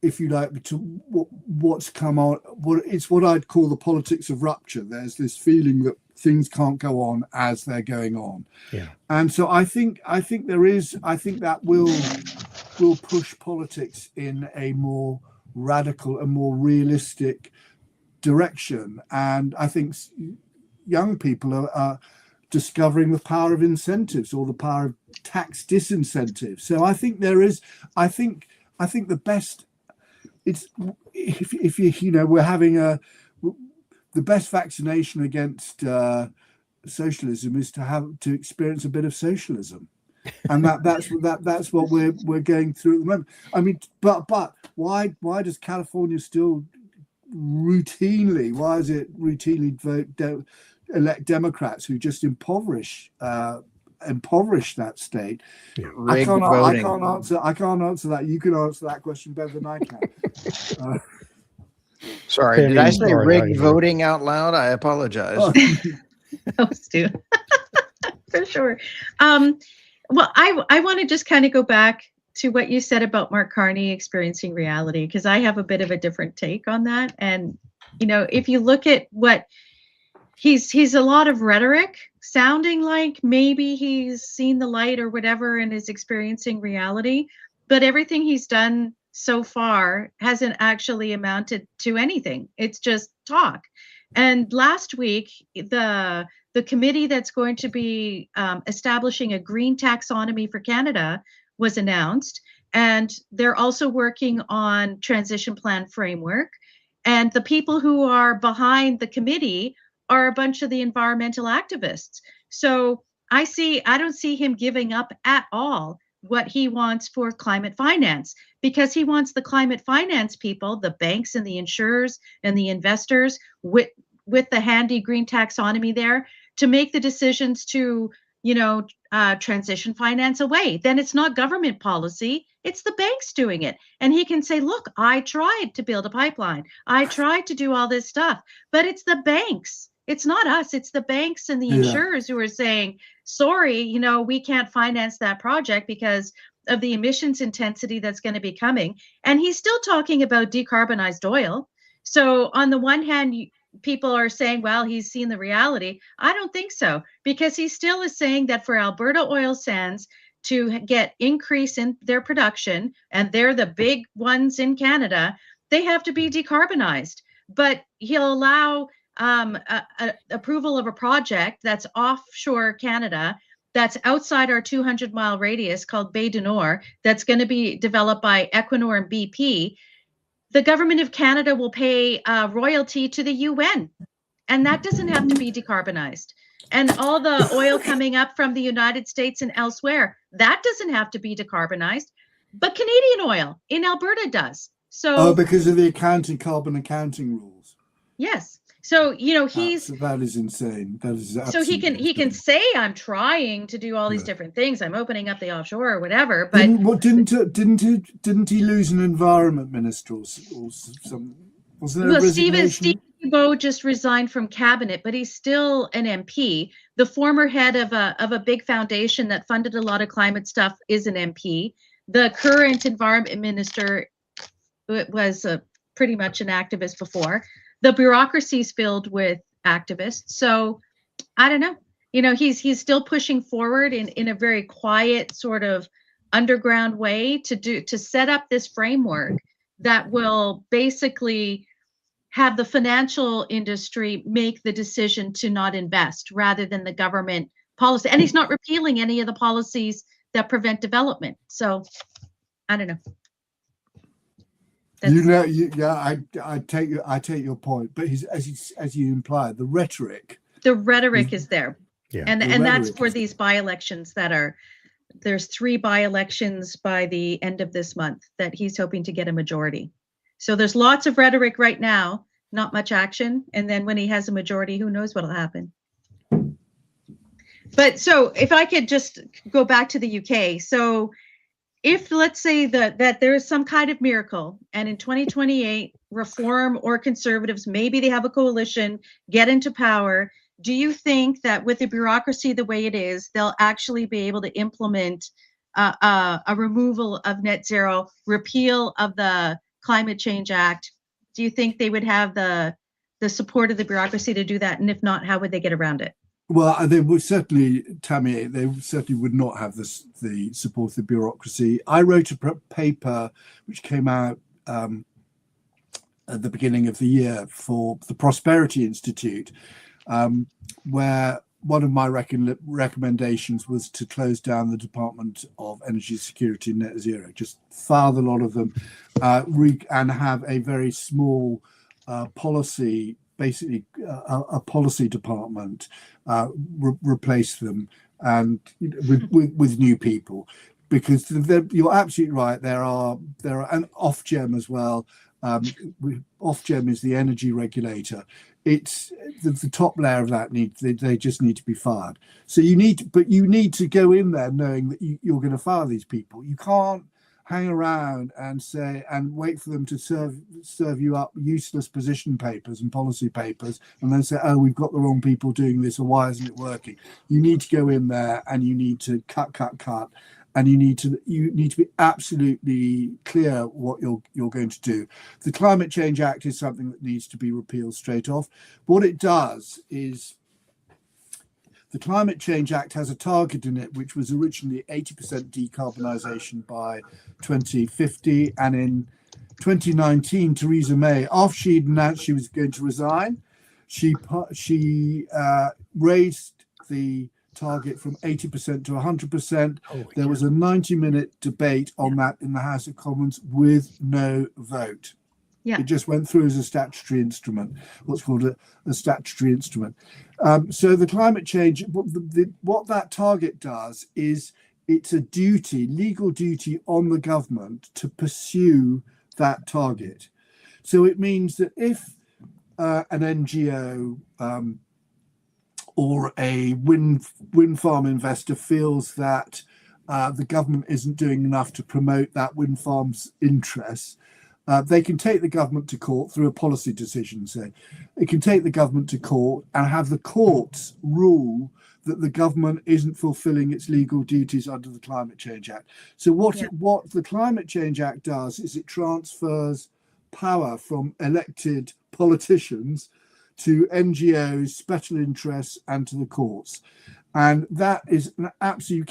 if you like, to what's come on, it's what I'd call the politics of rupture. There's this feeling that things can't go on as they're going on. Yeah. And so I think that will push politics in a more radical and more realistic direction. And I think young people are discovering the power of incentives, or the power of tax disincentives. So I think I think the best, it's if we're having the best vaccination against socialism is to experience a bit of socialism, and that's what we're going through at the moment. I mean, but why does California still routinely elect Democrats who just impoverish that state? Yeah. I can't answer that. You can answer that question better than I can. Sorry, did I say Sorry, rigged voting out loud? I apologize. Oh, Those two. For sure. Well, I want to just kind of go back to what you said about Mark Carney experiencing reality, because I have a bit of a different take on that. And, if you look at what he's a lot of rhetoric sounding like maybe he's seen the light or whatever and is experiencing reality, but everything he's done so far hasn't actually amounted to anything. It's just talk. And last week, the committee that's going to be establishing a green taxonomy for Canada was announced, and they're also working on transition plan framework. And the people who are behind the committee are a bunch of the environmental activists. So I don't see him giving up at all what he wants for climate finance, because he wants the climate finance people, the banks and the insurers and the investors with the handy green taxonomy there, to make the decisions to, transition finance away. Then it's not government policy, it's the banks doing it. And he can say, look, I tried to build a pipeline. I tried to do all this stuff, but it's the banks. It's not us. It's the banks and the insurers who are saying, sorry, we can't finance that project because of the emissions intensity that's going to be coming. And he's still talking about decarbonized oil. So on the one hand, people are saying, well, he's seen the reality. I don't think so, because he still is saying that for Alberta oil sands to get increase in their production, and they're the big ones in Canada, they have to be decarbonized. But he'll allow approval of a project that's offshore Canada, that's outside our 200-mile radius, called Bay du Nord, that's going to be developed by Equinor and BP. The government of Canada will pay royalty to the UN, and that doesn't have to be decarbonized. And all the oil coming up from the United States and elsewhere, that doesn't have to be decarbonized, but Canadian oil in Alberta does. So, because of the carbon accounting rules. Yes. So, that is insane. That is so he can say, I'm trying to do all these different things. I'm opening up the offshore or whatever. But didn't he lose an environment minister or some? Wasn't there a resignation? Steve Thibeault just resigned from cabinet, but he's still an MP. The former head of a big foundation that funded a lot of climate stuff is an MP. The current environment minister was pretty much an activist before. The bureaucracy is filled with activists. So I don't know. He's still pushing forward in a very quiet sort of underground way to set up this framework that will basically have the financial industry make the decision to not invest rather than the government policy. And he's not repealing any of the policies that prevent development. So I don't know. I take your point, but as you implied, the rhetoric is there. Yeah. And that's for these by-elections there's 3 by-elections by the end of this month that he's hoping to get a majority. So there's lots of rhetoric right now, not much action. And then when he has a majority, who knows what'll happen. But so if I could just go back to the UK. So if let's say that there is some kind of miracle, and in 2028, Reform or Conservatives, maybe they have a coalition, get into power, do you think that with the bureaucracy the way it is, they'll actually be able to implement a removal of net zero, repeal of the Climate Change Act? Do you think they would have the support of the bureaucracy to do that? And if not, how would they get around it? Well, they would certainly, Tammy, they certainly would not have the support of the bureaucracy. I wrote a paper which came out at the beginning of the year for the Prosperity Institute, where one of my recommendations was to close down the Department of Energy Security and Net Zero, just fire the lot of them, and have a very small policy, basically a policy department, replace them and with new people, because you're absolutely right. There are an Ofgem as well. Ofgem is the energy regulator. It's the top layer of that they just need to be fired. So you need to go in there knowing that you're going to fire these people. You can't hang around and say and wait for them to serve you up useless position papers and policy papers, and then say, oh, we've got the wrong people doing this, or why isn't it working? You need to go in there and you need to cut, and you need to be absolutely clear what you're going to do. The Climate Change Act is something that needs to be repealed straight off. What it does is, the Climate Change Act has a target in it, which was originally 80% decarbonisation by 2050. And in 2019, Theresa May, after she'd announced she was going to resign, she raised the target from 80% to 100%. There was a 90-minute debate on that in the House of Commons with no vote. Yeah. It just went through as a statutory instrument, what's called a statutory instrument. So the climate change, what that target does is it's a duty, legal duty on the government to pursue that target. So it means that if an NGO or a wind farm investor feels that the government isn't doing enough to promote that wind farm's interests, they can take the government to court through a policy decision. So it can take the government to court and have the courts rule that the government isn't fulfilling its legal duties under the Climate Change Act. So what the Climate Change Act does is it transfers power from elected politicians to NGOs, special interests, and to the courts. And that is an absolute,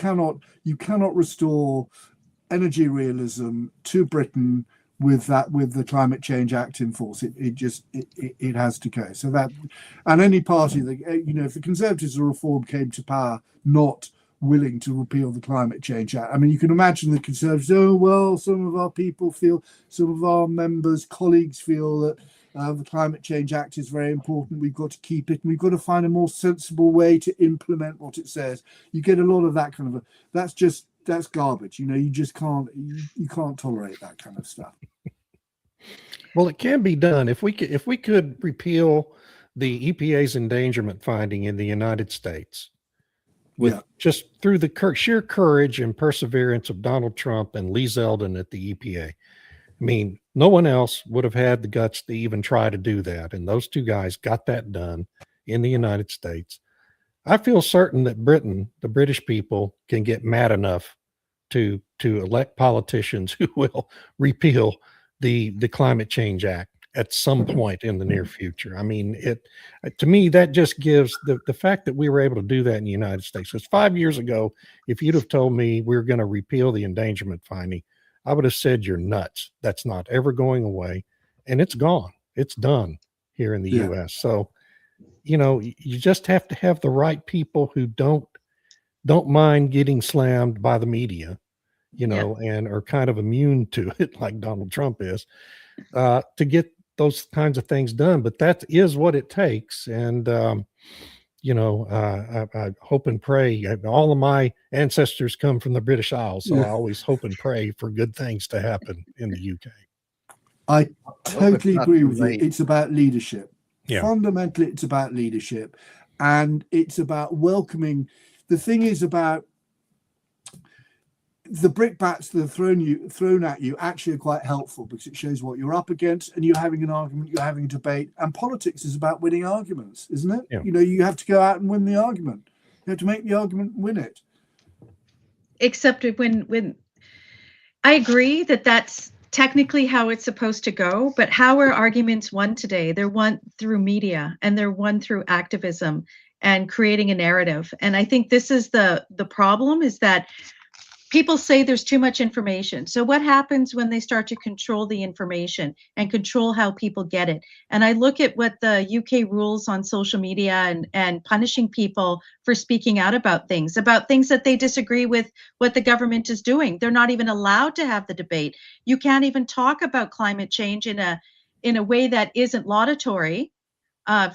you cannot restore energy realism to Britain with the Climate Change Act in force. It has to go. So that, and any party that, if the Conservatives or Reform came to power not willing to repeal the Climate Change Act, I mean, you can imagine the Conservatives, oh, well, some of our people feel, some of our members, colleagues feel that the Climate Change Act is very important. We've got to keep it, and we've got to find a more sensible way to implement what it says. You get a lot of that kind of that's garbage. You just can't, you can't tolerate that kind of stuff. Well, it can be done. If we could repeal the EPA's endangerment finding in the United States with just through the sheer courage and perseverance of Donald Trump and Lee Zeldin at the EPA. I mean, no one else would have had the guts to even try to do that. And those two guys got that done in the United States. I feel certain that Britain, the British people, can get mad enough to elect politicians who will repeal the Climate Change Act at some point in the near future. I mean, to me, that just gives the fact that we were able to do that in the United States. Because 5 years ago, if you'd have told me we were going to repeal the endangerment finding, I would have said, you're nuts. That's not ever going away. And it's gone. It's done here in the US. So, you just have to have the right people who don't mind getting slammed by the media, and are kind of immune to it, like Donald Trump is, to get those kinds of things done. But that is what it takes. And, I hope and pray. All of my ancestors come from the British Isles, so I always hope and pray for good things to happen in the UK. I totally agree with you. It's about leadership. Yeah. Fundamentally, it's about leadership, and it's about welcoming. The thing is about the brickbats that are thrown at you actually are quite helpful, because it shows what you're up against, and you're having an argument, you're having a debate, and politics is about winning arguments, isn't it? Yeah. You have to go out and win the argument. You have to make the argument and win it. Except when I agree that that's technically how it's supposed to go, but how are arguments won today? They're won through media, and they're won through activism and creating a narrative. And I think this is the problem, is that people say there's too much information. So what happens when they start to control the information and control how people get it? And I look at what the UK rules on social media and punishing people for speaking out about things that they disagree with what the government is doing. They're not even allowed to have the debate. You can't even talk about climate change in a way that isn't laudatory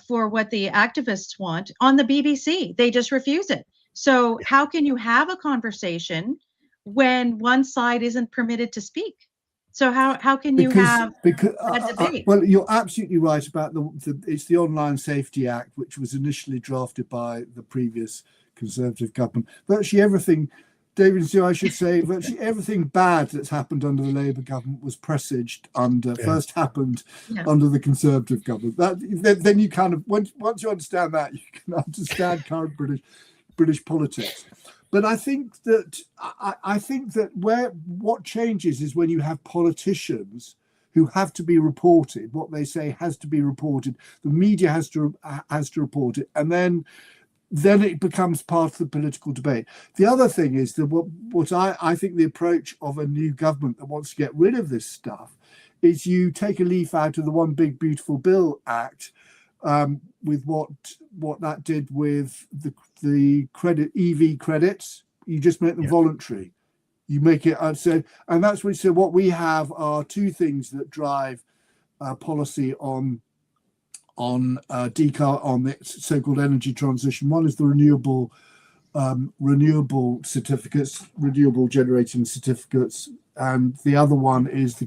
for what the activists want on the BBC. They just refuse it. So how can you have a conversation when one side isn't permitted to speak? So how can you have a debate? Well, you're absolutely right about it's the Online Safety Act, which was initially drafted by the previous Conservative government. Virtually everything, David, so I should say virtually everything bad that's happened under the Labour government was presaged first happened under the Conservative government. Then you kind of once you understand that, you can understand current British politics. But I think that what changes is when you have politicians who have to be reported. What they say has to be reported. The media has to report it, and then it becomes part of the political debate. The other thing is that what I think the approach of a new government that wants to get rid of this stuff is you take a leaf out of the One Big Beautiful Bill Act, with what that did with the EV credits. You just make them voluntary. You make it and that's what we have are two things that drive policy on the so-called energy transition. One is the renewable certificates, renewable generating certificates, and the other one is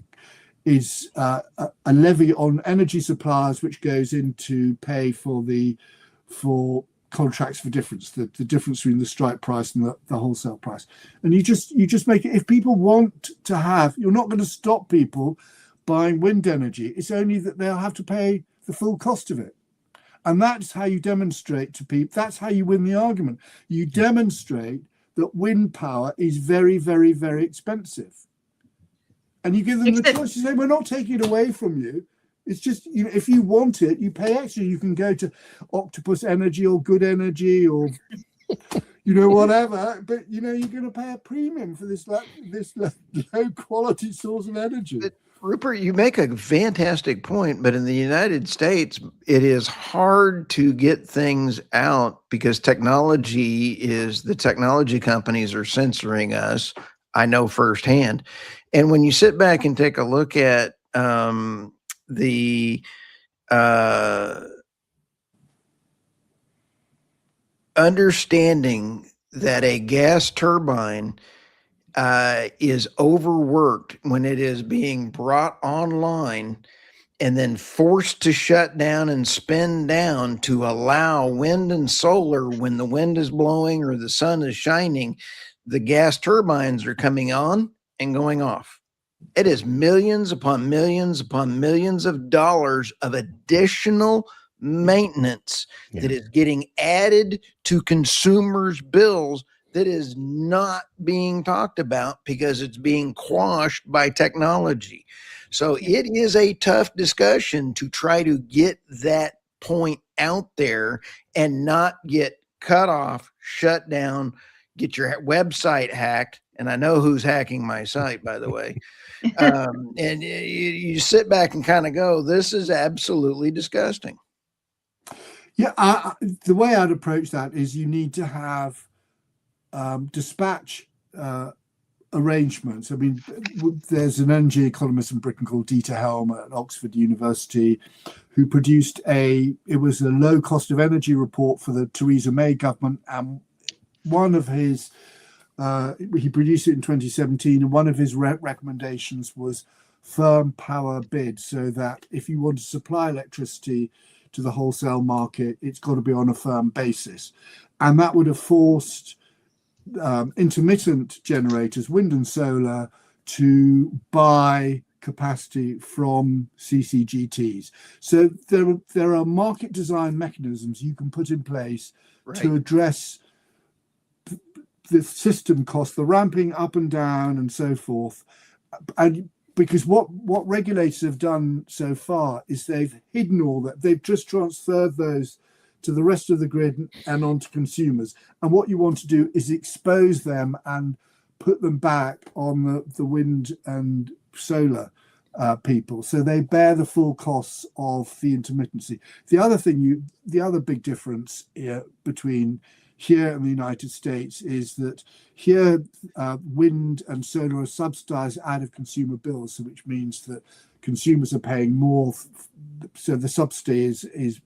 a levy on energy suppliers, which goes into pay for contracts for difference, the difference between the strike price and the wholesale price. And you just make it, if people want to have, you're not going to stop people buying wind energy. It's only that they'll have to pay the full cost of it. And that's how you demonstrate to people, that's how you win the argument. You demonstrate that wind power is very, very, very expensive. And you give them the choice. You say, we're not taking it away from you. It's just, if you want it, you pay extra. You can go to Octopus Energy or Good Energy or, whatever. But, you're going to pay a premium for this low quality source of energy. Rupert, you make a fantastic point, but in the United States, it is hard to get things out because the technology companies are censoring us. I know firsthand. And when you sit back and take a look at the understanding that a gas turbine is overworked when it is being brought online and then forced to shut down and spin down to allow wind and solar when the wind is blowing or the sun is shining, the gas turbines are coming on and going off. It is millions upon millions upon millions of dollars of additional maintenance that is getting added to consumers' bills that is not being talked about because it's being quashed by technology. So it is a tough discussion to try to get that point out there and not get cut off, shut down, get your website hacked. And I know who's hacking my site, by the way. And you sit back and kind of go, this is absolutely disgusting. Yeah, the way I'd approach that is you need to have dispatch arrangements. I mean, there's an energy economist in Britain called Dieter Helm at Oxford University who produced it was a low cost of energy report for the Theresa May government. And one of his, he produced it in 2017, and one of his recommendations was firm power bid, so that if you want to supply electricity to the wholesale market, it's got to be on a firm basis. And that would have forced intermittent generators, wind and solar, to buy capacity from CCGTs. So there are market design mechanisms you can put in place to address the system cost, the ramping up and down and so forth. And because what regulators have done so far is they've hidden all that. They've just transferred those to the rest of the grid and onto consumers. And what you want to do is expose them and put them back on the wind and solar people, so they bear the full costs of the intermittency. The other big difference between here and the United States is that here wind and solar are subsidized out of consumer bills, so which means that consumers are paying more. So the subsidy is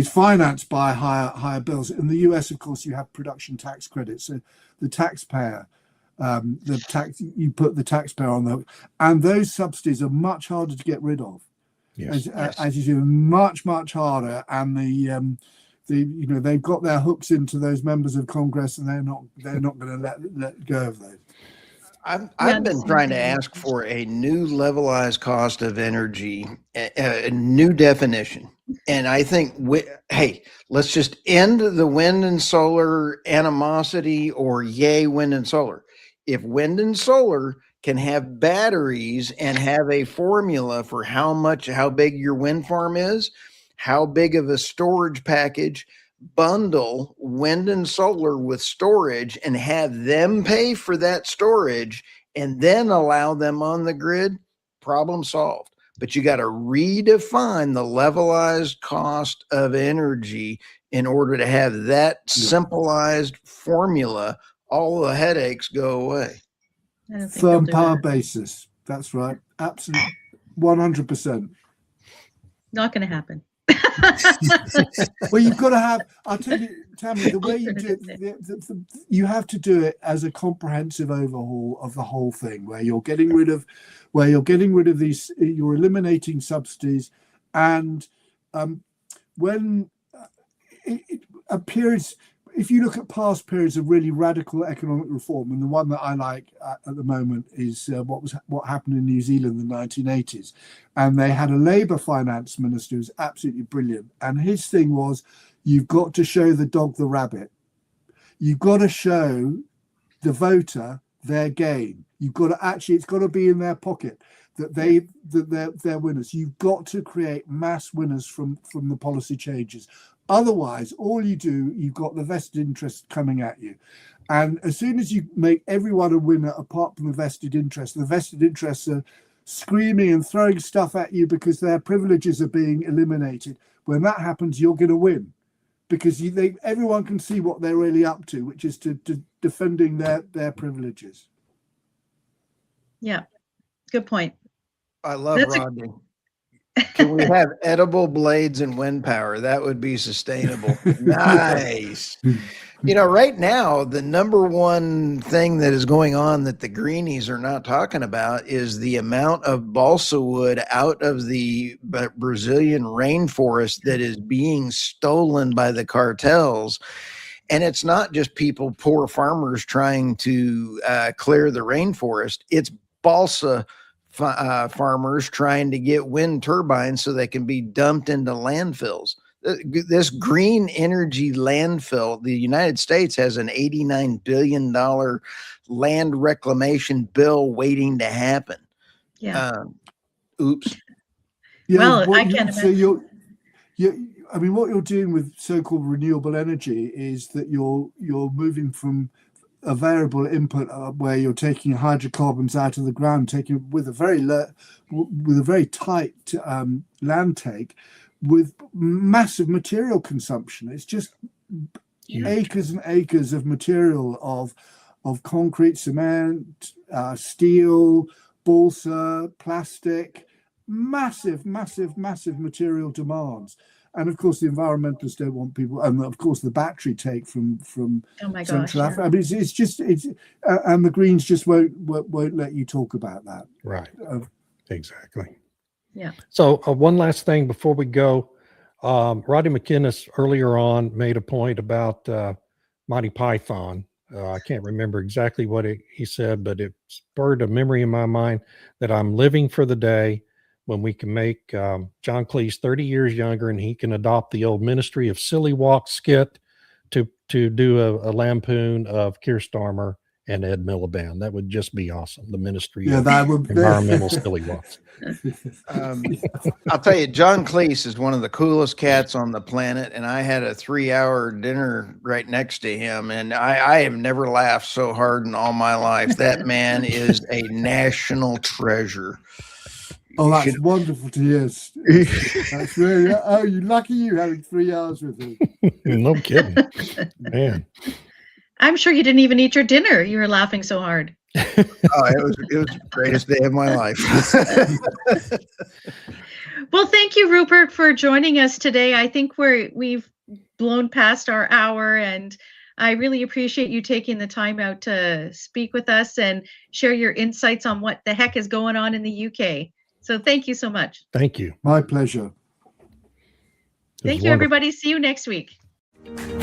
financed by higher bills. In the US, of course, you have production tax credits. So the taxpayer, you put the taxpayer on the hook, and those subsidies are much harder to get rid of. As you see, much harder, and they've got their hooks into those members of Congress, and they're not going to let go of those. I've been trying to ask for a new levelized cost of energy, a new definition. And I think, hey, let's just end the wind and solar animosity, or yay, wind and solar. If wind and solar can have batteries and have a formula for how big your wind farm is, how big of a storage package, bundle wind and solar with storage and have them pay for that storage and then allow them on the grid, problem solved. But you got to redefine the levelized cost of energy in order to have that simplified formula. All the headaches go away. Firm power basis. That's right. Absolutely. 100%. Not going to happen. Well, you've got to have, I'll tell you, Tammy, the way you do it, you have to do it as a comprehensive overhaul of the whole thing, where you're getting rid of these, you're eliminating subsidies, and when it appears, if you look at past periods of really radical economic reform, and the one that I like at the moment is what happened in New Zealand in the 1980s, and they had a Labour finance minister who was absolutely brilliant, and his thing was, you've got to show the dog the rabbit. You've got to show the voter their gain. You've got to it's got to be in their pocket that they're winners. You've got to create mass winners from the policy changes. Otherwise, all you do, you've got the vested interest coming at you. And as soon as you make everyone a winner apart from the vested interests are screaming and throwing stuff at you because their privileges are being eliminated. When that happens, you're going to win, because everyone can see what they're really up to, which is to defending their privileges. Yeah, good point. I love Rodney. Can we have edible blades and wind power? That would be sustainable. Nice. Right now, the number one thing that is going on that the greenies are not talking about is the amount of balsa wood out of the Brazilian rainforest that is being stolen by the cartels. And it's not just poor farmers trying to clear the rainforest. It's balsa farmers trying to get wind turbines so they can be dumped into landfills. This green energy landfill, the United States has an $89 billion land reclamation bill waiting to happen. Yeah. Oops. Yeah, well, I can't imagine. I mean, what you're doing with so-called renewable energy is that you're moving from a variable input where you're taking hydrocarbons out of the ground, taking with a very tight land take, with massive material consumption. It's just acres and acres of material of concrete, cement, steel, balsa, plastic, massive material demands. And of course, the environmentalists don't want people, and of course, the battery take from Central Africa. I mean, it's just and the Greens just won't let you talk about that. Right. Exactly. Yeah. So one last thing before we go, Roddy McInnes earlier on made a point about Monty Python. I can't remember exactly what he said, but it spurred a memory in my mind that I'm living for the day when we can make John Cleese 30 years younger and he can adopt the old Ministry of Silly Walk skit to do a lampoon of Keir Starmer and Ed Miliband. That would just be awesome. The Ministry of Environmental Silly Walks. I'll tell you, John Cleese is one of the coolest cats on the planet, and I had a 3-hour dinner right next to him, and I have never laughed so hard in all my life. That man is a national treasure. Oh, that's wonderful to hear. That's really, you lucky you having 3 hours with him. No kidding, man. I'm sure you didn't even eat your dinner. You were laughing so hard. It was the greatest day of my life. Well, thank you, Rupert, for joining us today. I think we've blown past our hour, and I really appreciate you taking the time out to speak with us and share your insights on what the heck is going on in the UK. So thank you so much. Thank you. My pleasure. Thank you, everybody. See you next week. you.